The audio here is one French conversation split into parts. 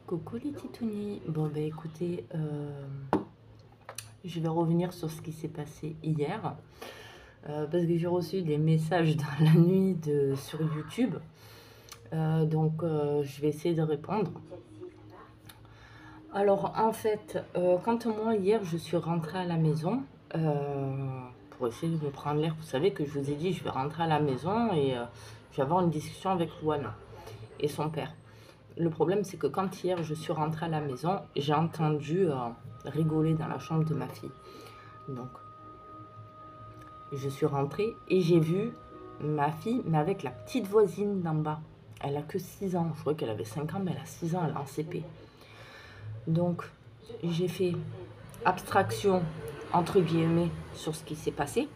Coucou les titounis. Bon bah écoutez, je vais revenir sur ce qui s'est passé hier parce que j'ai reçu des messages dans la nuit sur YouTube, donc je vais essayer de répondre. Alors en fait, quand moi hier je suis rentrée à la maison pour essayer de me prendre l'air, vous savez que je vous ai dit je vais rentrer à la maison et je vais avoir une discussion avec Luana et son père. Le problème, c'est que quand hier je suis rentrée à la maison, j'ai entendu rigoler dans la chambre de ma fille. Donc, je suis rentrée et j'ai vu ma fille, mais avec la petite voisine d'en bas. Elle a que 6 ans. Je crois qu'elle avait 5 ans, mais elle a 6 ans, elle est en CP. Donc, j'ai fait abstraction, entre guillemets, sur ce qui s'est passé.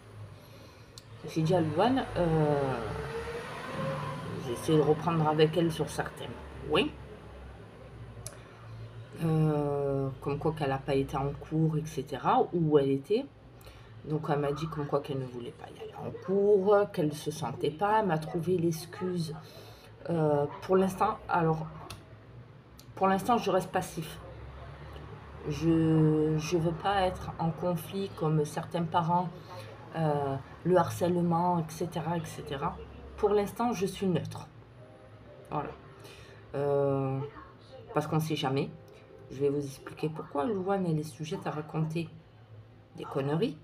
J'ai dit à Louane, j'ai essayé de reprendre avec elle sur certains points. Comme quoi qu'elle n'a pas été en cours, etc. Où elle était. Donc elle m'a dit comme quoi qu'elle ne voulait pas y aller en cours, qu'elle ne se sentait pas. Elle m'a trouvé l'excuse. Pour l'instant, je reste passif. Je ne veux pas être en conflit comme certains parents, le harcèlement, etc. etc. Pour l'instant, je suis neutre. Voilà. Parce qu'on ne sait jamais. Je vais vous expliquer pourquoi Louane elle est sujette à raconter des conneries.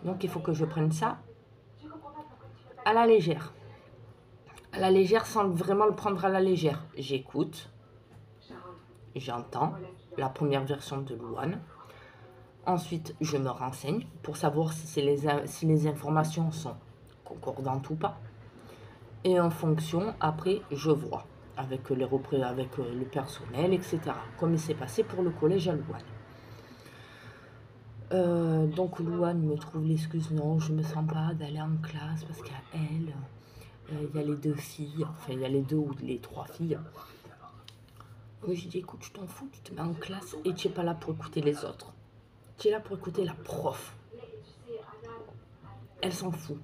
Donc il faut que je prenne ça à la légère. À la légère sans vraiment le prendre à la légère. J'écoute, j'entends la première version de Louane. Ensuite, je me renseigne pour savoir si les informations sont concordantes ou pas. Et en fonction, après, je vois avec le personnel, etc. Comme il s'est passé pour le collège à Louane. Donc Louane me trouve l'excuse, non, je me sens pas d'aller en classe parce qu'il y a elle, il y a les 2 filles, enfin il y a les 2 ou les 3 filles. Oui, j'ai dit, écoute, je t'en fous, tu te mets en classe et tu n'es pas là pour écouter les autres. Tu es là pour écouter la prof. Elle s'en fout,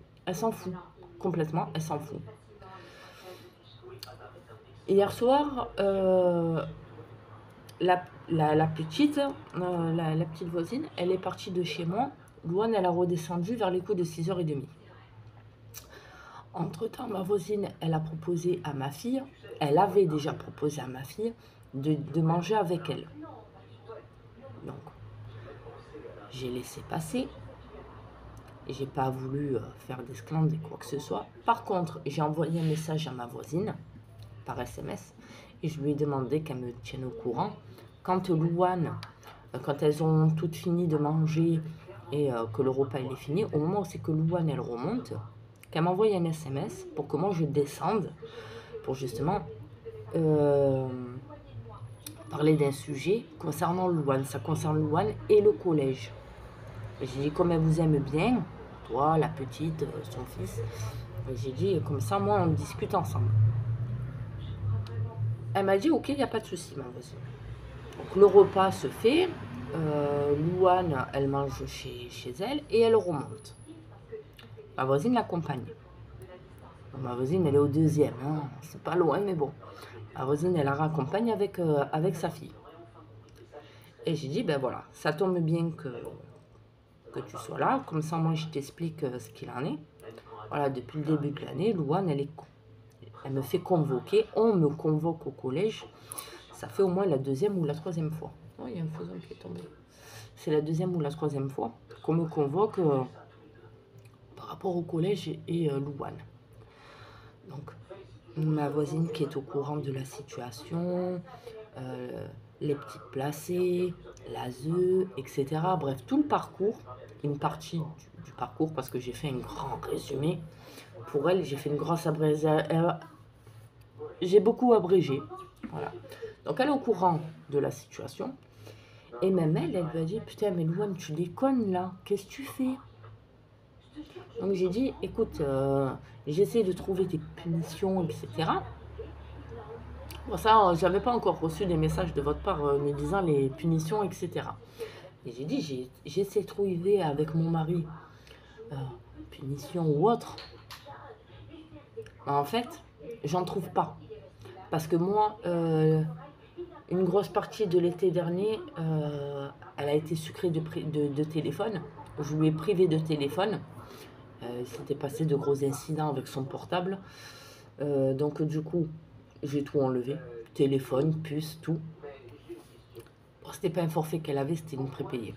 complètement, elle s'en fout. Hier soir, la petite voisine, elle est partie de chez moi. Louane, elle a redescendu vers les coups de 6h30. Entre-temps, ma voisine, elle a proposé à ma fille, elle avait déjà proposé à ma fille de manger avec elle. Donc, j'ai laissé passer. J'ai pas voulu faire d'esclandre et quoi que ce soit. Par contre, j'ai envoyé un message à ma voisine par SMS et je lui ai demandé qu'elle me tienne au courant. Quand Louane, quand elles ont toutes fini de manger et que le repas il est fini, au moment où c'est que Louane elle remonte, qu'elle m'envoie un SMS pour que moi je descende pour justement parler d'un sujet concernant Louane. Ça concerne Louane et le collège. J'ai dit comme elle vous aime bien, toi, la petite, son fils, j'ai dit comme ça moi on discute ensemble. Elle m'a dit ok, il n'y a pas de souci ma voisine. Donc le repas se fait, Louane elle mange chez elle et elle remonte. Ma voisine l'accompagne. Ma voisine elle est au 2e, hein. C'est pas loin mais bon. Ma voisine elle la raccompagne avec sa fille. Et j'ai dit ben voilà, ça tombe bien que tu sois là, comme ça moi je t'explique ce qu'il en est. Voilà, depuis le début de l'année, Louane elle me fait convoquer, on me convoque au collège. Ça fait au moins la 2e ou la 3e fois. Oh, il y a un faisan qui est tombé. C'est la 2e ou la 3e fois qu'on me convoque par rapport au collège et Louane. Donc, ma voisine qui est au courant de la situation, les petites placées, l'ASE, etc. Bref, tout le parcours, une partie du parcours parce que j'ai fait un grand résumé. Pour elle, j'ai fait une grosse abrégation. J'ai beaucoup abrégé. Voilà. Donc elle est au courant de la situation. Et même elle lui a dit, putain, mais Louane, tu déconnes là, qu'est-ce que tu fais? Donc j'ai dit, écoute, j'essaie de trouver des punitions, etc. Bon, ça, j'avais pas encore reçu des messages de votre part me disant les punitions, etc. Et j'ai dit, j'essaie de trouver avec mon mari punition ou autre. En fait, j'en trouve pas. Parce que moi, une grosse partie de l'été dernier, elle a été sucrée de téléphone. Je lui ai privé de téléphone. Il s'était passé de gros incidents avec son portable. Donc du coup, j'ai tout enlevé. Téléphone, puce, tout. Bon, c'était pas un forfait qu'elle avait, c'était une prépayée.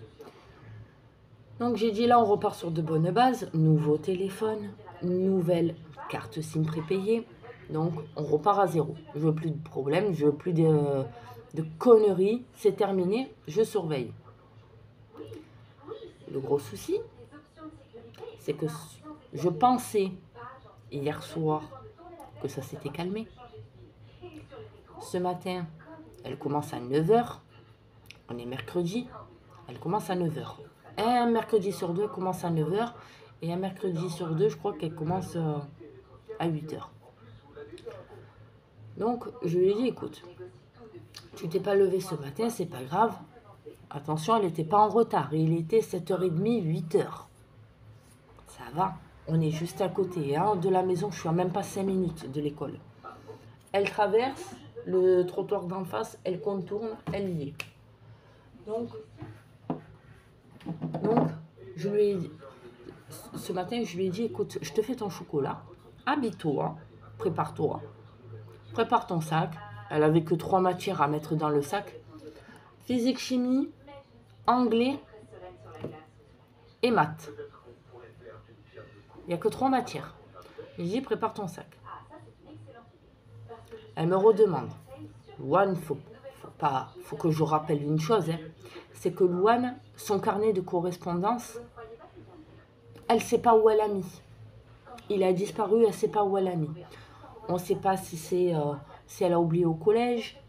Donc j'ai dit là, on repart sur de bonnes bases. Nouveau téléphone, nouvelle carte SIM prépayée. Donc on repart à zéro. Je veux plus de problème, je veux plus de conneries. C'est terminé, je surveille. Le gros souci, c'est que je pensais hier soir que ça s'était calmé. Ce matin, elle commence à 9 h. On est mercredi, elle commence à 9 h. Un mercredi sur deux, elle commence à 9 h. Et un mercredi sur deux, je crois qu'elle commence à 8 h. Donc, je lui ai dit, écoute, tu t'es pas levé ce matin, c'est pas grave. Attention, elle n'était pas en retard. Il était 7h30, 8 h. Ça va, on est juste à côté hein, de la maison. Je suis à même pas 5 minutes de l'école. Elle traverse le trottoir d'en face, elle contourne, elle y est. Donc, je lui ai dit, ce matin, je lui ai dit, écoute, je te fais ton chocolat, habille-toi, prépare-toi, prépare ton sac. Elle avait que 3 matières à mettre dans le sac. Physique, chimie, anglais et maths. Il n'y a que 3 matières. J'ai dit, prépare ton sac. Elle me redemande, Louane, faut que je rappelle une chose, hein. C'est que Louane, son carnet de correspondance, elle ne sait pas où elle a mis. Il a disparu, elle ne sait pas où elle a mis. On ne sait pas si elle a oublié au collège.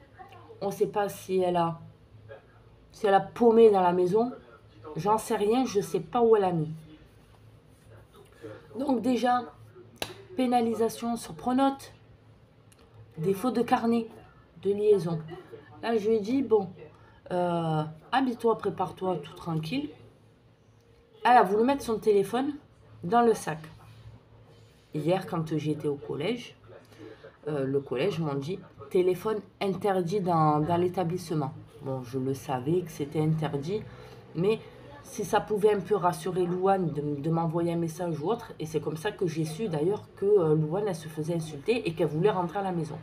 On ne sait pas si elle a paumé dans la maison. J'en sais rien, je ne sais pas où elle a mis. Donc déjà, pénalisation sur Pronote, défaut de carnet de liaison. Là, je lui ai dit, bon, habille-toi, prépare-toi, tout tranquille. Elle a voulu mettre son téléphone dans le sac. Hier, quand j'étais au collège, le collège m'a dit téléphone interdit dans l'établissement. Bon, je le savais que c'était interdit, mais si ça pouvait un peu rassurer Louane de m'envoyer un message ou autre, et c'est comme ça que j'ai su d'ailleurs que Louane, elle se faisait insulter et qu'elle voulait rentrer à la maison.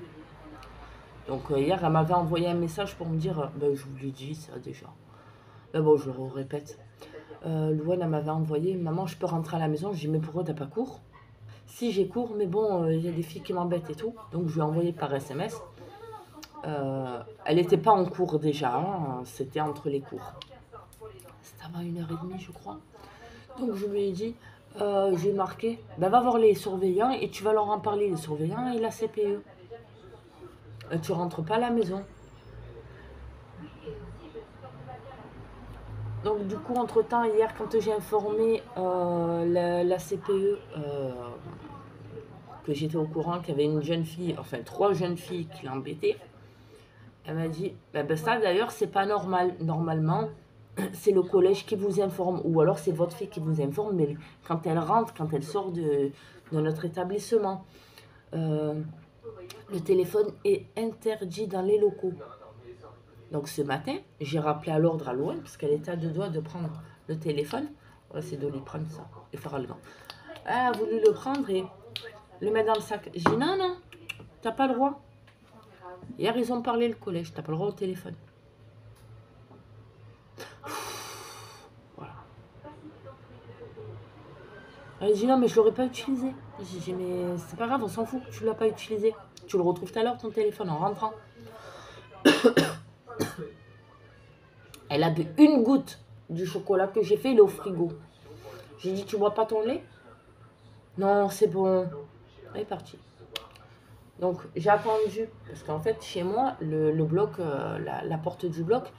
Donc hier, elle m'avait envoyé un message pour me dire, ben, je vous l'ai dit ça déjà. Mais bon, je le répète. Louane, elle m'avait envoyé, maman, je peux rentrer à la maison. Je dis, mais pourquoi t'as pas cours? Si j'ai cours, mais bon, il y a des filles qui m'embêtent et tout. Donc je lui ai envoyé par SMS. Elle n'était pas en cours déjà, hein, c'était entre les cours. C'était avant 1h30, je crois. Donc je lui ai dit, j'ai marqué, ben, va voir les surveillants et tu vas leur en parler, les surveillants et la CPE. Tu rentres pas à la maison. Donc du coup, entre-temps, hier, quand j'ai informé la CPE, que j'étais au courant qu'il y avait une jeune fille, enfin 3 jeunes filles qui l'embêtaient, elle m'a dit, ben ça d'ailleurs, c'est pas normal. Normalement, c'est le collège qui vous informe, ou alors c'est votre fille qui vous informe, mais quand elle rentre, quand elle sort de notre établissement, le téléphone est interdit dans les locaux. Donc ce matin, j'ai rappelé à l'ordre à Louane, parce qu'elle était à 2 doigts de prendre le téléphone. Voilà, c'est de lui prendre ça, et faire le gant. Elle a voulu le prendre et le mettre dans le sac. J'ai dit non, non, t'as pas le droit. Hier, ils ont parlé le collège, t'as pas le droit au téléphone. Voilà. Elle dit non, mais je l'aurais pas utilisé. J'ai dit mais c'est pas grave, on s'en fout, tu l'as pas utilisé. Tu le retrouves tout à l'heure, ton téléphone, en rentrant. Elle a bu une goutte du chocolat que j'ai fait, il est au frigo. J'ai dit, tu bois pas ton lait? Non, c'est bon. Elle est partie. Donc, j'ai attendu, parce qu'en fait, chez moi, le bloc, la porte du bloc,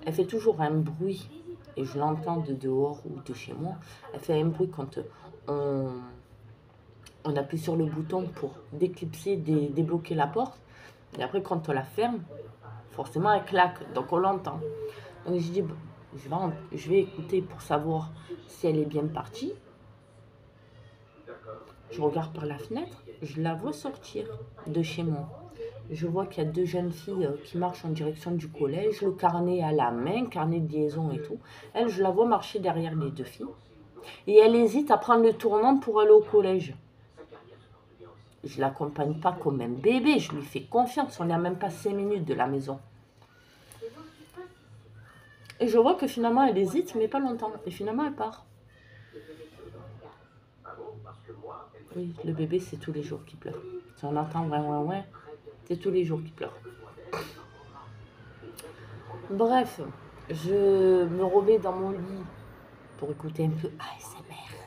elle fait toujours un bruit, et je l'entends de dehors ou de chez moi. Elle fait un bruit quand on, on appuie sur le bouton pour déclipser, débloquer la porte. Et après, quand on la ferme, forcément, elle claque, donc on l'entend. Donc, je dis, bon, je vais écouter pour savoir si elle est bien partie. Je regarde par la fenêtre, je la vois sortir de chez moi. Je vois qu'il y a deux jeunes filles qui marchent en direction du collège, le carnet à la main, carnet de liaison et tout. Elle, je la vois marcher derrière les deux filles. Et elle hésite à prendre le tournant pour aller au collège. Je ne l'accompagne pas comme un bébé, je lui fais confiance. On n'est même pas 5 minutes de la maison. Et je vois que finalement, elle hésite, mais pas longtemps. Et finalement, elle part. Oui, le bébé, c'est tous les jours qu'il pleure. Si on entend ouais, c'est tous les jours qu'il pleure. Bref, je me remets dans mon lit pour écouter un peu ASMR.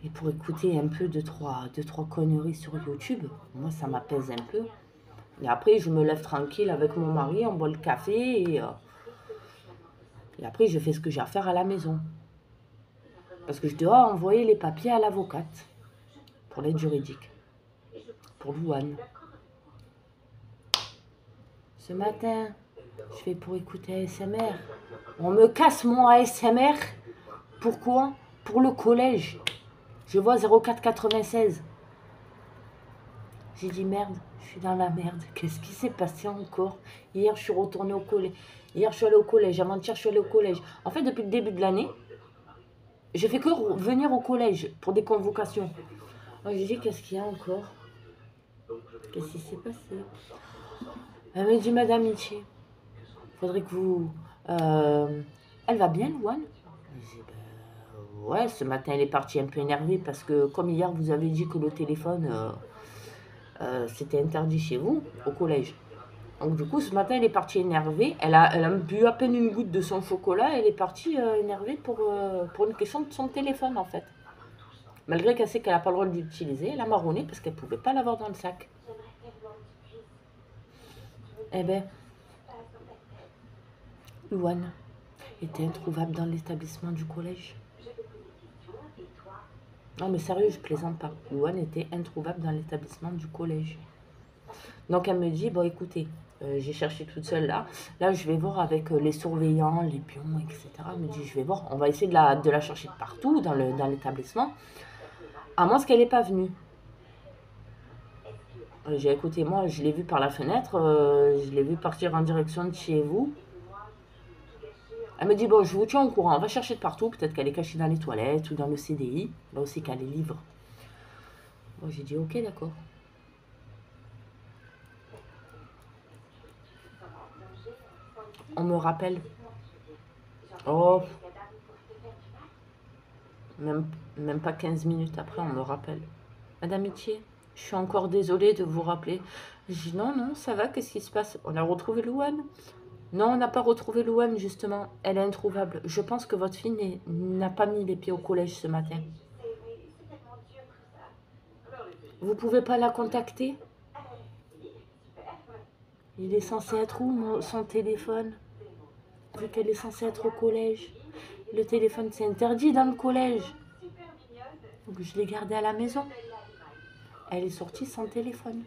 Et pour écouter un peu deux, trois conneries sur YouTube. Moi, ça m'apaise un peu. Et après, je me lève tranquille avec mon mari, on boit le café et après, je fais ce que j'ai à faire à la maison. Parce que je dois envoyer les papiers à l'avocate pour l'aide juridique, pour Louane. Ce matin, je fais pour écouter ASMR. On me casse mon ASMR. Pourquoi? Pour le collège. Je vois 0496. J'ai dit merde, je suis dans la merde. Qu'est-ce qui s'est passé encore? Hier, je suis retournée au collège. Hier, je suis allée au collège. Avant-hier, je suis allée au collège. En fait, depuis le début de l'année, je fais que venir au collège pour des convocations. Moi, j'ai dit, qu'est-ce qu'il y a encore? Qu'est-ce qui s'est passé? Elle m'a dit, Madame Michi, faudrait que vous... elle va bien, Louane? J'ai dit, ben, ouais, ce matin, elle est partie un peu énervée parce que, comme hier, vous avez dit que le téléphone, c'était interdit chez vous, au collège. Donc, du coup, ce matin, elle est partie énervée. Elle a bu à peine une goutte de son chocolat. Elle est partie énervée pour une question de son téléphone, en fait. Malgré qu'elle sait qu'elle n'a pas le droit de l'utiliser, elle a marronné parce qu'elle ne pouvait pas l'avoir dans le sac. Eh ben, Louane était introuvable dans l'établissement du collège. Non, mais sérieux, je plaisante pas. Louane était introuvable dans l'établissement du collège. Donc, elle me dit, bon, écoutez, j'ai cherché toute seule là. Là, je vais voir avec les surveillants, les pions, etc. Elle me dit, je vais voir, on va essayer de la chercher partout dans l'établissement. À moins qu'elle n'est pas venue. J'ai écouté, moi, je l'ai vue par la fenêtre. Je l'ai vue partir en direction de chez vous. Elle me dit, bon, je vous tiens au courant, on va chercher de partout. Peut-être qu'elle est cachée dans les toilettes ou dans le CDI. Là aussi, qu'elle les livre. Moi, j'ai dit, ok, d'accord. On me rappelle. Oh, même pas 15 minutes après, on me rappelle. Madame Itier, je suis encore désolée de vous rappeler. Je dis, non, non, ça va, qu'est-ce qui se passe? On a retrouvé Louane? Non, on n'a pas retrouvé Louane, justement. Elle est introuvable. Je pense que votre fille n'a pas mis les pieds au collège ce matin. Vous pouvez pas la contacter? Il est censé être où, son téléphone? Vu qu'elle est censée être au collège. Le téléphone, c'est interdit dans le collège. Donc, je l'ai gardé à la maison. Elle est sortie sans téléphone.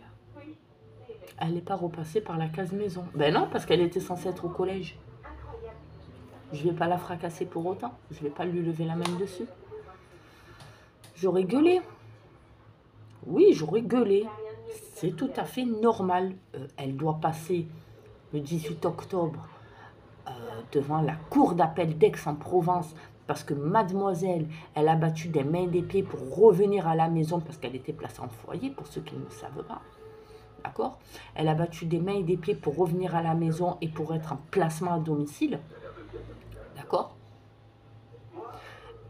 Elle n'est pas repassée par la case maison. Ben non, parce qu'elle était censée être au collège. Je ne vais pas la fracasser pour autant. Je ne vais pas lui lever la main dessus. J'aurais gueulé. Oui, j'aurais gueulé. C'est tout à fait normal. Elle doit passer le 18 octobre devant la cour d'appel d'Aix-en-Provence parce que mademoiselle, elle a battu des mains et des pieds pour revenir à la maison parce qu'elle était placée en foyer, pour ceux qui ne le savent pas. D'accord? Elle a battu des mains et des pieds pour revenir à la maison et pour être en placement à domicile. D'accord?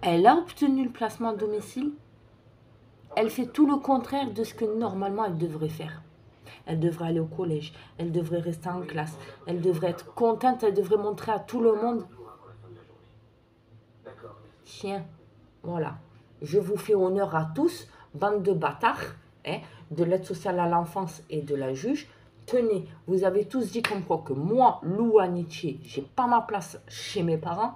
Elle a obtenu le placement à domicile. Elle fait tout le contraire de ce que normalement elle devrait faire. Elle devrait aller au collège. Elle devrait rester en classe. Elle devrait être contente. Elle devrait montrer à tout le monde. Chien. Voilà. Je vous fais honneur à tous, bande de bâtards, hein, de l'aide sociale à l'enfance et de la juge. Tenez, vous avez tous dit comme quoi que moi, Louane Itché, j'ai pas ma place chez mes parents.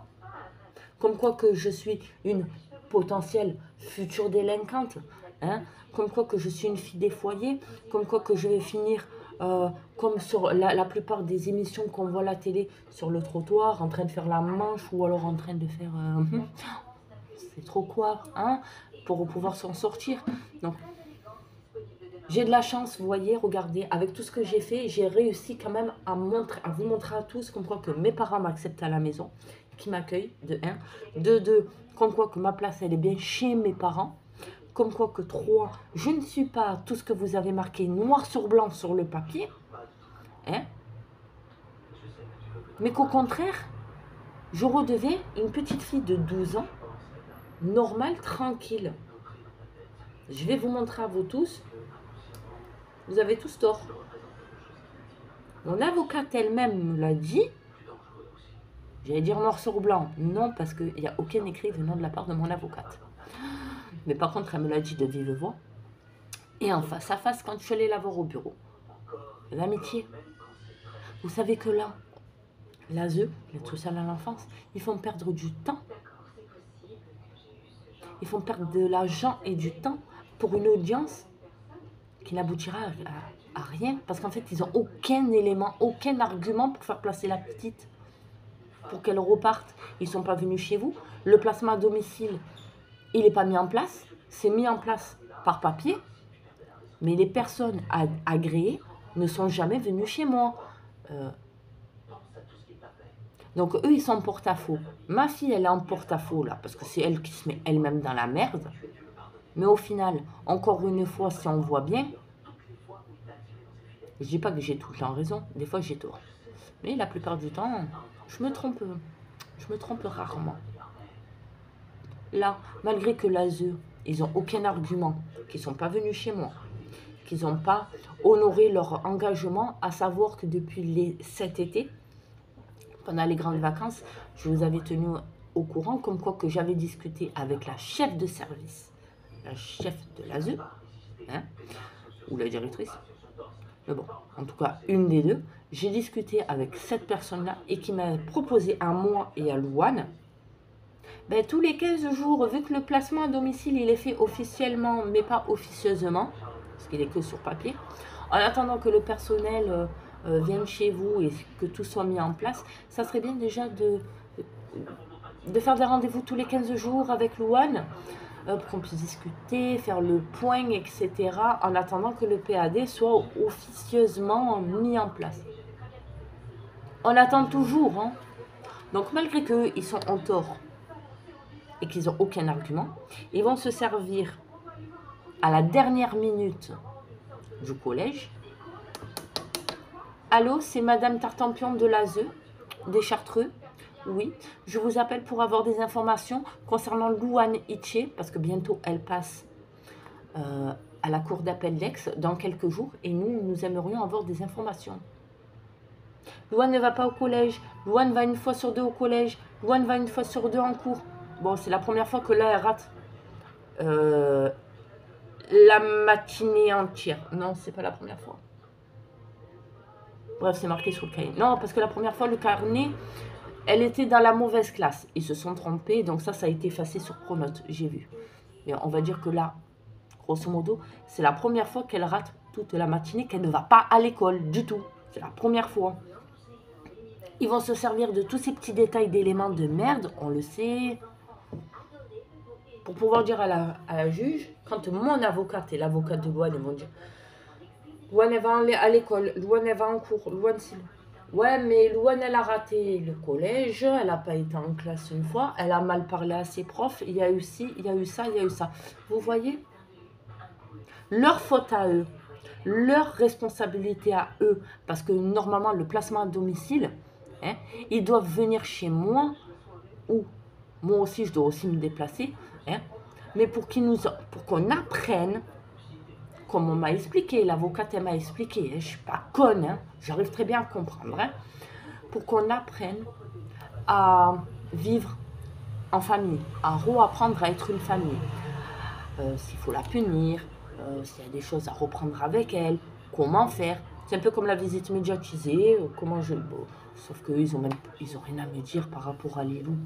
Comme quoi que je suis une potentielle future délinquante. Hein, comme quoi que je suis une fille des foyers. Comme quoi que je vais finir comme sur la plupart des émissions qu'on voit à la télé, sur le trottoir, en train de faire la manche ou alors en train de faire... c'est trop quoi, hein, pour pouvoir s'en sortir. Donc, j'ai de la chance, vous voyez, regardez, avec tout ce que j'ai fait, j'ai réussi quand même à vous montrer à tous comme quoi que mes parents m'acceptent à la maison, qui m'accueillent, de 1. De 2, comme quoi que ma place, elle est bien chez mes parents. Comme quoi que 3, je ne suis pas tout ce que vous avez marqué noir sur blanc sur le papier. Hein, mais qu'au contraire, je redeviens une petite fille de 12 ans, normale, tranquille. Je vais vous montrer à vous tous. Vous avez tous tort. Mon avocate elle-même me l'a dit. J'allais dire noir sur blanc. Non, parce qu'il n'y a aucun écrit venant de la part de mon avocate. Mais par contre, elle me l'a dit de vive voix. Et en face à face, quand je suis allée la voir au bureau. L'amitié. Vous savez que là, l'ASE, l'aide sociale à l'enfance, ils font perdre du temps. Ils font perdre de l'argent et du temps pour une audience qui n'aboutira à rien. Parce qu'en fait, ils n'ont aucun élément, aucun argument pour faire placer la petite. Pour qu'elle reparte. Ils ne sont pas venus chez vous. Le placement à domicile, il n'est pas mis en place. C'est mis en place par papier. Mais les personnes agréées ne sont jamais venues chez moi. Donc, eux, ils sont en porte-à-faux. Ma fille, elle est en porte-à-faux, là, parce que c'est elle qui se met elle-même dans la merde. Mais au final, encore une fois, si on voit bien, je dis pas que j'ai tout le temps raison. Des fois, j'ai tort. Mais la plupart du temps, je me trompe rarement. Là, malgré que l'ASE, ils n'ont aucun argument, qu'ils ne sont pas venus chez moi, qu'ils n'ont pas honoré leur engagement, à savoir que depuis cet été, pendant les grandes vacances, je vous avais tenu au courant, comme quoi que j'avais discuté avec la chef de service, la chef de l'ASE, hein, ou la directrice, mais bon, en tout cas, une des deux. J'ai discuté avec cette personne-là et qui m'a proposé à moi et à Louane, ben, tous les 15 jours, vu que le placement à domicile, il est fait officiellement, mais pas officieusement, parce qu'il est que sur papier, en attendant que le personnel vienne chez vous et que tout soit mis en place, ça serait bien déjà de faire des rendez-vous tous les 15 jours avec Louane, pour qu'on puisse discuter, faire le point, etc., en attendant que le PAD soit officieusement mis en place. On attend toujours, hein. Donc malgré qu'eux, ils sont en tort et qu'ils n'ont aucun argument, ils vont se servir à la dernière minute du collège. Allô, c'est Madame Tartampion de l'ASE, des Chartreux. Oui, je vous appelle pour avoir des informations concernant Louane Itché, parce que bientôt elle passe à la cour d'appel d'Aix dans quelques jours, et nous aimerions avoir des informations. Louane ne va pas au collège, Louane va une fois sur deux au collège, Louane va une fois sur deux en cours. Bon, c'est la première fois que là, elle rate la matinée entière. Non, c'est pas la première fois. Bref, c'est marqué sur le cahier. Non, parce que la première fois, le carnet, elle était dans la mauvaise classe. Ils se sont trompés, donc ça a été effacé sur Pronote, j'ai vu. Mais on va dire que là, grosso modo, c'est la première fois qu'elle rate toute la matinée, qu'elle ne va pas à l'école du tout. C'est la première fois. Ils vont se servir de tous ces petits détails d'éléments de merde, on le sait, pour pouvoir dire à la juge, quand mon avocate et l'avocate de Louane vont dire Louane elle va à l'école, Louane elle va en cours, Louane c'est... Ouais, mais Louane elle a raté le collège, elle n'a pas été en classe une fois, elle a mal parlé à ses profs, il y a eu ci, il y a eu ça, il y a eu ça. Vous voyez? Leur faute à eux, leur responsabilité à eux, parce que normalement le placement à domicile, hein, ils doivent venir chez moi, ou moi aussi je dois aussi me déplacer, hein, mais pour qu'on apprenne, comme on m'a expliqué, l'avocate elle m'a expliqué, hein, je ne suis pas conne, hein, j'arrive très bien à comprendre, hein, pour qu'on apprenne à vivre en famille, à réapprendre à être une famille. S'il faut la punir, s'il y a des choses à reprendre avec elle, comment faire. C'est un peu comme la visite médiatisée, comment je... Bon, sauf qu'eux, ils ont rien à me dire par rapport à Lilou.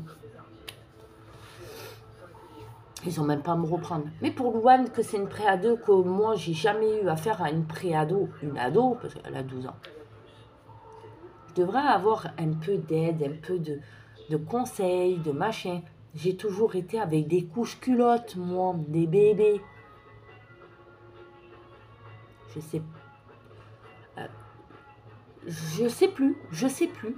Ils ont même pas à me reprendre. Mais pour Louane, que c'est une pré-ado, que moi, j'ai jamais eu affaire à une pré-ado, une ado, parce qu'elle a 12 ans. Je devrais avoir un peu d'aide, un peu de conseils, de machin. J'ai toujours été avec des couches culottes, moi, des bébés. Je sais plus, je sais plus.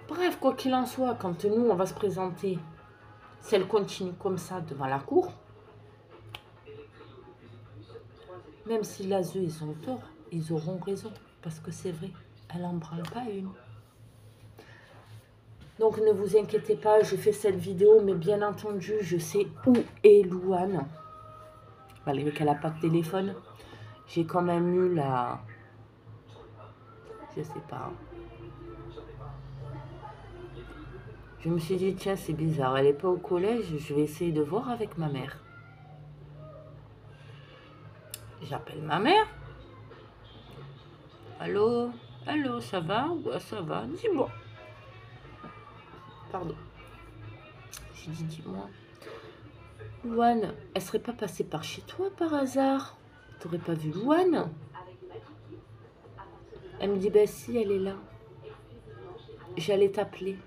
Bref, quoi qu'il en soit, quand nous, on va se présenter, si elle continue comme ça devant la cour, même si l'ASE, ils ont tort, ils auront raison, parce que c'est vrai, elle n'en branle pas une. Donc ne vous inquiétez pas, je fais cette vidéo, mais bien entendu, je sais où est Louane. Malgré qu'elle n'a pas de téléphone, j'ai quand même eu la... Je sais pas. Je me suis dit, tiens, c'est bizarre, elle n'est pas au collège, je vais essayer de voir avec ma mère. J'appelle ma mère. Allô? Allô, ça va? Ouais, ça va. Dis-moi. Pardon. J'ai dit, dis-moi. Louane, elle serait pas passée par chez toi par hasard? T'aurais pas vu Louane? Elle me dit, ben si, elle est là. J'allais t'appeler.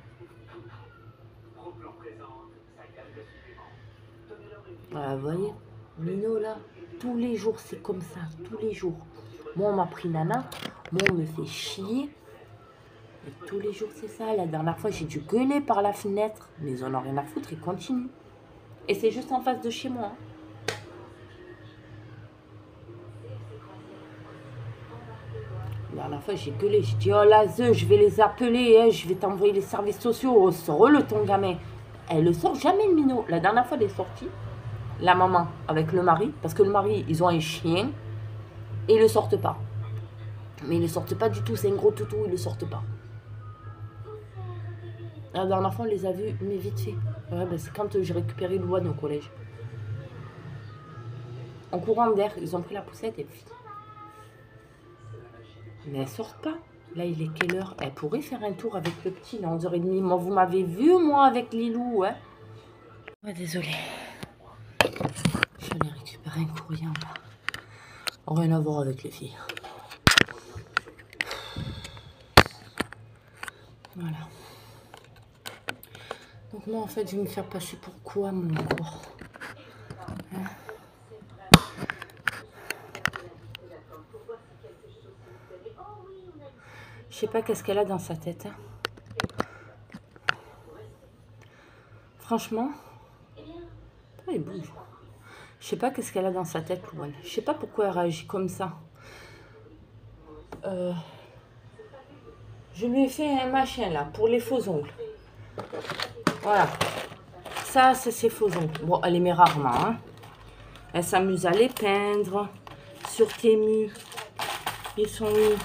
Voilà, vous voyez, Mino là, tous les jours c'est comme ça, tous les jours. Moi on m'a pris nana, moi on me fait chier. Et tous les jours c'est ça. La dernière fois j'ai dû gueuler par la fenêtre, mais ils en ont rien à foutre, ils continuent. Et c'est juste en face de chez moi. La dernière fois j'ai gueulé, j'ai dit oh la je vais les appeler, hein, je vais t'envoyer les services sociaux, sors-le ton gamin. Elle le sort jamais le minot. La dernière fois elle est sortie. La maman avec le mari, parce que le mari, ils ont un chien, et ils ne le sortent pas. Mais ils ne le sortent pas du tout, c'est un gros toutou, ils ne le sortent pas. La dernière fois, on les a vus, mais vite fait. Ouais, ben c'est quand j'ai récupéré Louane au collège. En courant d'air, ils ont pris la poussette et puis... Mais elles ne sortent pas. Là, il est quelle heure? Elle pourrait faire un tour avec le petit, là, 11h30. Moi, vous m'avez vu, moi, avec Lilou, hein. Ouais, désolée. Je vais récupérer un courrier en bas. Rien à voir avec les filles. Voilà. Donc moi, en fait, je vais me faire passer pour quoi, mon corps, hein? Je sais pas qu'est-ce qu'elle a dans sa tête, hein. Franchement, oh, il bouge. Je sais pas qu'est-ce qu'elle a dans sa tête, Louane. Je sais pas pourquoi elle réagit comme ça. Je lui ai fait un machin, là, pour les faux ongles. Voilà. Ça, c'est ses faux ongles. Bon, elle les met rarement, hein. Elle s'amuse à les peindre. Sur Temu. Ils sont où?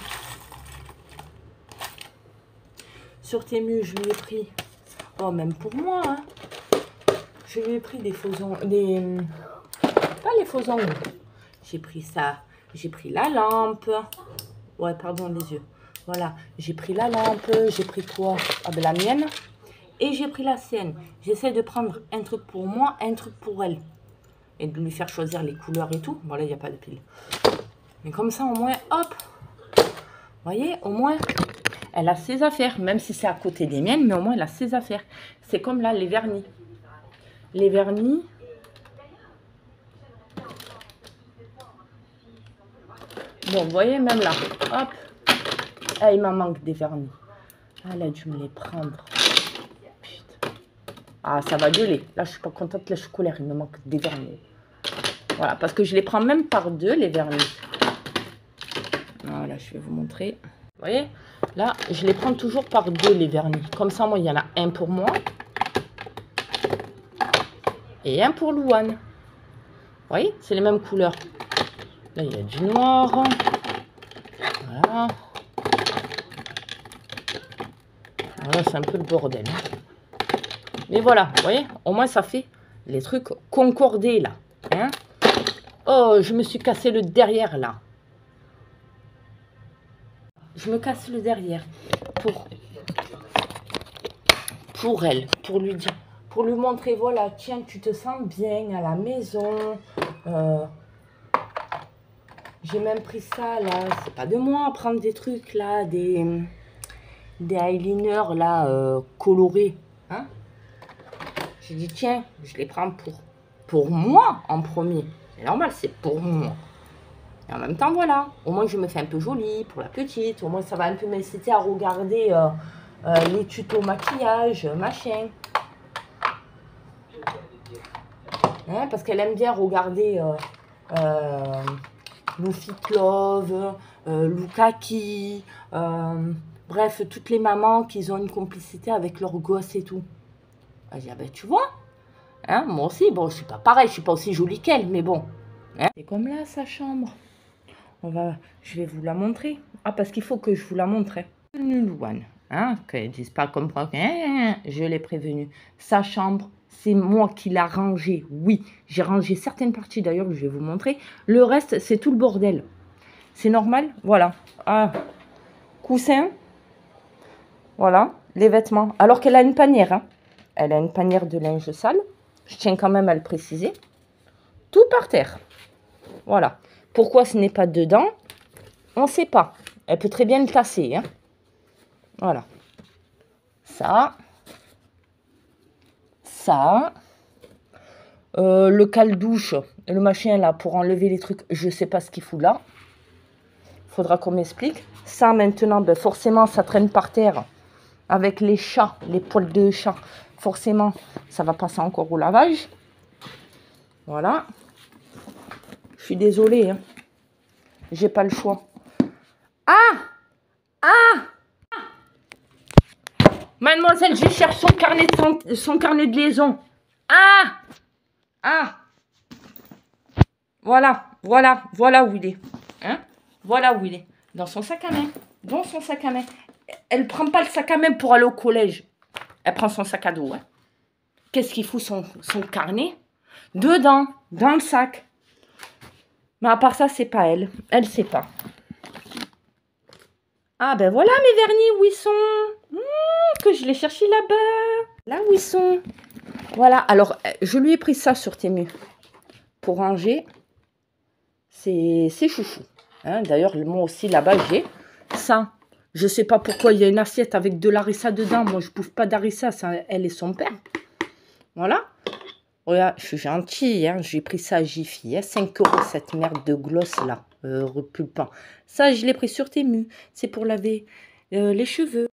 Sur Temu, je lui ai pris... Oh, même pour moi, hein. Je lui ai pris des faux ongles... Pas les faux ongles. J'ai pris ça. J'ai pris la lampe. Ouais, pardon, les yeux. Voilà. J'ai pris la lampe. J'ai pris quoi? Ah, ben la mienne. Et j'ai pris la sienne. J'essaie de prendre un truc pour moi, un truc pour elle. Et de lui faire choisir les couleurs et tout. Voilà, il n'y a pas de pile. Mais comme ça, au moins, hop. Vous voyez, au moins, elle a ses affaires. Même si c'est à côté des miennes, mais au moins, elle a ses affaires. C'est comme là, les vernis. Les vernis... Bon, vous voyez, même là, hop, ah, il m'en manque des vernis. Ah, elle a dû me les prendre. Putain. Ah, ça va gueuler. Là, je suis pas contente, là, je suis colère, il me manque des vernis. Voilà, parce que je les prends même par deux, les vernis. Voilà, je vais vous montrer. Vous voyez, là, je les prends toujours par deux, les vernis. Comme ça, moi, il y en a un pour moi. Et un pour Louane. Vous voyez, c'est les mêmes couleurs. Là, il y a du noir. Voilà. Là, c'est un peu le bordel. Mais voilà, vous voyez, au moins ça fait les trucs concordés là. Hein. Oh, je me suis cassé le derrière là. Je me casse le derrière pour elle, pour lui dire, pour lui montrer, voilà, tiens, tu te sens bien à la maison. J'ai même pris ça là, c'est pas de moi à prendre des trucs là, des eyeliners là, colorés. Hein. J'ai dit, tiens, je les prends pour moi en premier. C'est normal, c'est pour moi. Et en même temps, voilà, au moins je me fais un peu jolie pour la petite. Au moins ça va un peu m'inciter à regarder les tutos maquillage, machin. Hein, parce qu'elle aime bien regarder Luffy Love, Lukaki, bref, toutes les mamans qui ont une complicité avec leurs gosses et tout. Elle dit, ah ben tu vois, hein, moi aussi, bon, je suis pas pareil, je suis pas aussi jolie qu'elle, mais bon. Hein. C'est comme là, sa chambre. Je vais vous la montrer. Ah, parce qu'il faut que je vous la montre. Louane, hein, qu'elle ne dise pas comme quoi. Je l'ai prévenu. Sa chambre, c'est moi qui l'ai rangée. Oui, j'ai rangé certaines parties d'ailleurs, je vais vous montrer. Le reste, c'est tout le bordel. C'est normal, voilà. Ah, coussin. Voilà, les vêtements. Alors qu'elle a une panière. Hein. Elle a une panière de linge sale. Je tiens quand même à le préciser. Tout par terre. Voilà. Pourquoi ce n'est pas dedans? On ne sait pas. Elle peut très bien le tasser. Hein. Voilà. Ça. Ça. Le cale-douche, le machin là, pour enlever les trucs, je ne sais pas ce qu'il fout là. Il faudra qu'on m'explique. Ça, maintenant, ben, forcément, ça traîne par terre. Avec les chats, les poils de chat. Forcément, ça va passer encore au lavage. Voilà. Je suis désolée. Hein. J'ai pas le choix. Ah! Ah! Mademoiselle, je cherche son carnet de liaison. Ah! Ah! Voilà où il est. Hein? Voilà où il est. Dans son sac à main. Dans son sac à main. Elle prend pas le sac à main pour aller au collège. Elle prend son sac à dos. Hein? Qu'est-ce qu'il fout son carnet? Dedans, dans le sac. Mais à part ça, c'est pas elle. Elle sait pas. Ah ben voilà mes vernis, où ils sont? Que je les cherchais là-bas. Là où ils sont. Voilà, alors je lui ai pris ça sur Temu. Pour ranger. C'est chouchou. Hein? D'ailleurs, moi aussi là-bas, j'ai ça. Je sais pas pourquoi il y a une assiette avec de l'harissa dedans. Moi, je bouffe pas d'harissa, elle et son père. Voilà. Regarde, je suis gentille, hein. J'ai pris ça à Jiffy. Hein. 5 € cette merde de gloss là, repulpant. Ça, je l'ai pris sur Temu. C'est pour laver les cheveux.